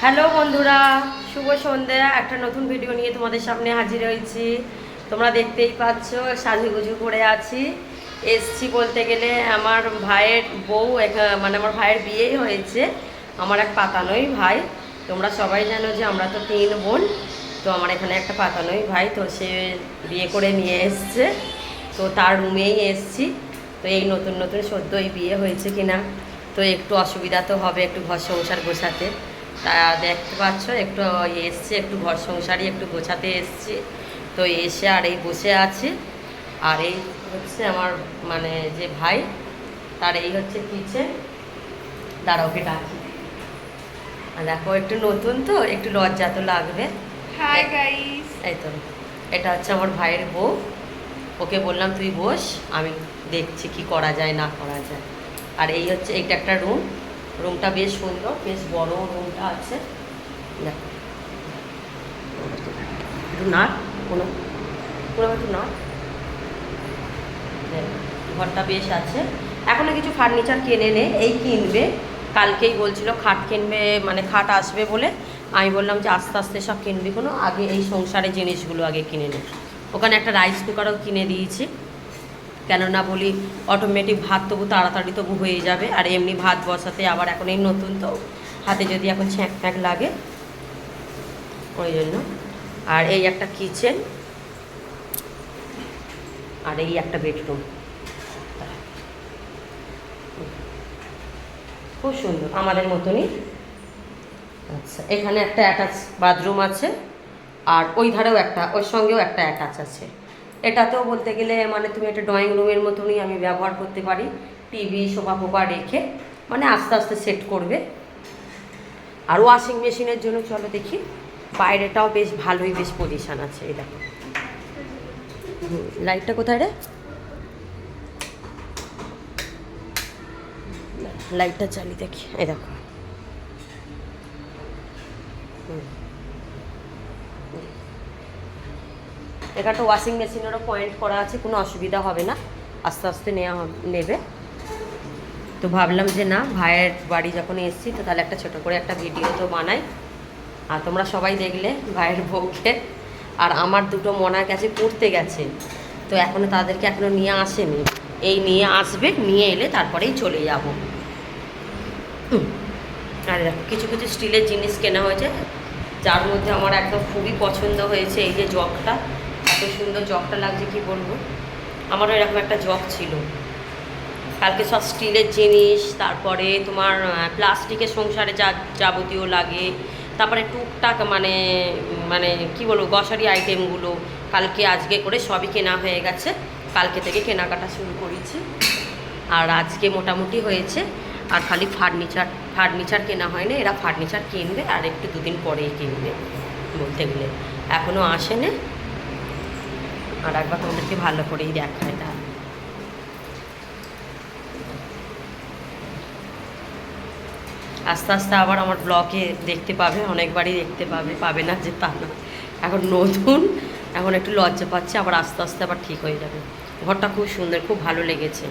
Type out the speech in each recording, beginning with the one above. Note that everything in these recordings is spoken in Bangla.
হ্যালো বন্ধুরা, শুভ সন্ধ্যা। একটা নতুন ভিডিও নিয়ে তোমাদের সামনে হাজির হয়েছি। তোমরা দেখতেই পাচ্ছ সাজুগুজু করে আছি। এসছি বলতে গেলে আমার ভাইয়ের বউ, মানে আমার ভাইয়ের বিয়েই হয়েছে। আমার এক পাতানোই ভাই। তোমরা সবাই জানো যে আমরা তো 3 বোন। তো আমার এখানে একটা পাতানোই ভাই, তো সে বিয়ে করে নিয়ে এসছে। তো তার রুমেই এসছি। তো এই নতুন নতুন সদ্যই বিয়ে হয়েছে কিনা, তো একটু অসুবিধা তো হবে একটু ঘর সংসার গোছাতে। তা দেখতে পাচ্ছ একটু এসছি, একটু ঘর সংসারই একটু গোছাতে এসছি। তো এসে আর এই বসে আছি। আর এই হচ্ছে আমার মানে যে ভাই, তার এই হচ্ছে কিচেন। তারা ওকে ডাকি। আর দেখো একটু নতুন তো একটু লজ্জা তো লাগবে। Hi guys. এই তো এটা হচ্ছে আমার ভাইয়ের বউ। ওকে বললাম তুই বস, আমি দেখছি কি করা যায় না করা যায়। আর এই হচ্ছে এইটা একটা রুম। রুমটা বেশ সুন্দর, বেশ বড় রুমটা আছে। দেখো একটু নাট, কোনো কোনো একটু নাট। ঘরটা বেশ আছে। এখনও কিছু ফার্নিচার কেনে নে, এই কিনবে। কালকেই বলছিল খাট কিনবে, মানে খাট আসবে বলে। আমি বললাম যে আস্তে আস্তে সব কিনবি, কোনো আগে এই সংসারের জিনিসগুলো আগে কিনে নে। ওখানে একটা রাইস কুকারও কিনে দিয়েছি, কেননা বলি অটোমেটিক ভাত তবু তাড়াতাড়ি তবু হয়ে যাবে। আর এমনি ভাত বসাতে আবার এখন এই নতুন তো হাতে যদি এখন ছ্যাঁক ফ্যাঁক লাগে, ওই জন্য। আর এই একটা কিচেন, আর এই একটা বেডরুম। খুব সুন্দর, আমাদের মতনই। আচ্ছা, এখানে একটা অ্যাটাচ বাথরুম আছে। আর ওই ধারেও একটা, ওর সঙ্গেও একটা অ্যাটাচ আছে। এটাতেও বলতে গেলে মানে তুমি একটা ড্রয়িং রুমের মতনই আমি ব্যবহার করতে পারি। টিভি সোফা ফোফা রেখে মানে আস্তে আস্তে সেট করবে। আর ওয়াশিং মেশিনের জন্য চলো দেখি, বাইরেটাও বেশ ভালোই, বেশ পজিশান আছে। এই দেখো লাইটটা কোথায় রে, লাইটটা চালিয়ে দেখি। এই দেখো এখানটা ওয়াশিং মেশিনেরও পয়েন্ট করা আছে, কোনো অসুবিধা হবে না, আস্তে আস্তে নেবে। তো ভাবলাম যে না, ভাইয়ের বাড়ি যখন এসেছি তো তাহলে একটা ছোটো করে একটা ভিডিও তো বানাই। আর তোমরা সবাই দেখলে ভাইয়ের বউকে। আর আমার দুটো মনার কাছে পড়তে গেছে, তো এখনও তাদেরকে এখনও নিয়ে আসেনি। এই নিয়ে আসবে, নিয়ে এলে তারপরেই চলে যাব। আর দেখো কিছু কিছু স্টিলের জিনিস কেনা হয়েছে, যার মধ্যে আমার একদম খুবই পছন্দ হয়েছে এই যে জগটা। এত সুন্দর জগটা লাগছে কি বলবো। আমারও এরকম একটা জগ ছিল। কালকে সব স্টিলের জিনিস, তারপরে তোমার প্লাস্টিকের সংসারে যা যাবতীয় লাগে, তারপরে টুকটাক মানে মানে কি বলবো গ্রসারি আইটেমগুলো কালকে আজকে করে সবই কেনা হয়ে গেছে। কালকে থেকে কেনাকাটা শুরু করেছি। আর আজকে মোটামুটি হয়েছে। আর খালি ফার্নিচার কেনা হয়নি, এরা ফার্নিচার কিনবে আর একটু দুদিন পরেই কিনবে বলতে গেলে, এখনও আসেনি। আর একবার তোমাদেরকে ভালো করেই দেখায়। তা আস্তে আস্তে আবার আমার ব্লগে দেখতে পাবে, অনেকবারই দেখতে পাবে না যে তা না। এখন নতুন, এখন একটু লজ্জা পাচ্ছে, আবার আস্তে আস্তে আবার ঠিক হয়ে যাবে। ঘরটা খুব সুন্দর, খুব ভালো লেগেছে।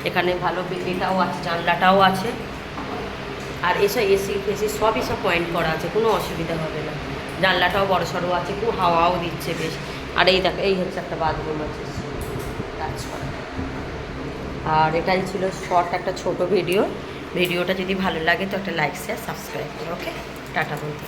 এখানে ভালো এটাও আছে, জানলাটাও আছে। আর এসব এসি ফেসি সবই সব পয়েন্ট করা আছে, কোনো অসুবিধা হবে না। জানলাটাও বড় সড়ো আছে, খুব হাওয়াও দিচ্ছে বেশ। আর এই দেখো এই হচ্ছে একটা বাথরুম আছে টাচ করা। আর এটাই ছিল শর্ট একটা ছোট ভিডিও। ভিডিওটা যদি ভালো লাগে তো একটা লাইক শেয়ার সাবস্ক্রাইব করো। ওকে, টাটা বন্ধু।